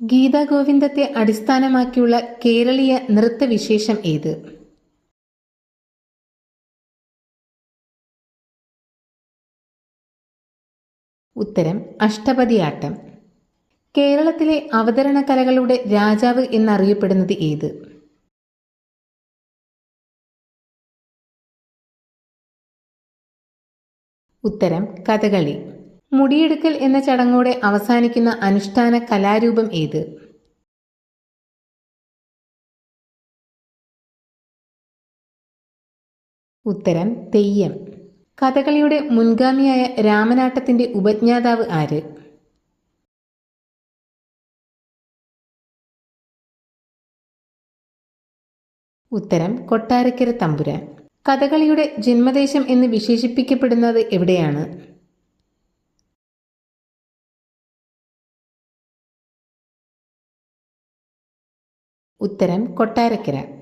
ഗീതാഗോവിന്ദത്തെ അടിസ്ഥാനമാക്കിയുള്ള കേരളീയ നൃത്തവിശേഷം ഏത്? ഉത്തരം അഷ്ടപദിയാട്ടം. കേരളത്തിലെ അവതരണ കലകളുടെ രാജാവ് എന്നറിയപ്പെടുന്നത് ഏത്? ഉത്തരം കഥകളി. മുടിയെടുക്കൽ എന്ന ചടങ്ങോടെ അവസാനിക്കുന്ന അനുഷ്ഠാന കലാരൂപം ഏത്? ഉത്തരം തെയ്യം. കഥകളിയുടെ മുൻഗാമിയായ രാമനാട്ടത്തിന്റെ ഉപജ്ഞാതാവ് ആര്? ഉത്തരം കൊട്ടാരക്കര തമ്പുരാൻ. കഥകളിയുടെ ജന്മദേശം എന്ന് വിശേഷിപ്പിക്കപ്പെടുന്നത് എവിടെയാണ്? ഉത്തരം കൊട്ടാരക്കര.